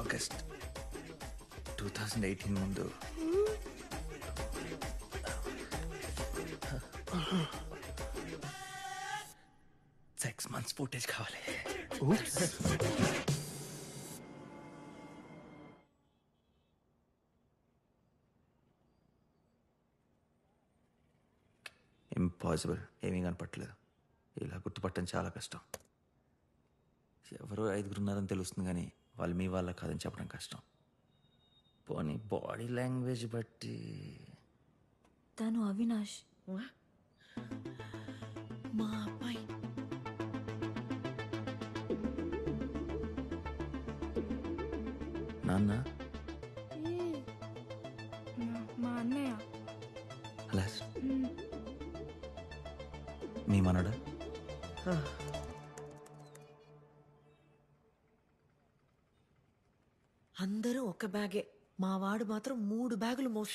August 2018 ముందు six months footage కావాలి. Impossible. ఏమీ కనపట్లేదు. ఇలా గుర్తుపట్టడం చాలా కష్టం. ఎవరో ఐదుగురు ఉన్నారని తెలుస్తుంది కానీ వాళ్ళు మీ వాళ్ళ కాదని చెప్పడం కష్టం. పోనీ బాడీ లాంగ్వేజ్ బట్టి తను అవినాష్. మా అబ్బాయి. నాన్న మా అన్నయ్య. అలా మీ మనడా? అందరూ ఒక బ్యాగే, మా వాడు మాత్రం 3 బ్యాగులు మోసి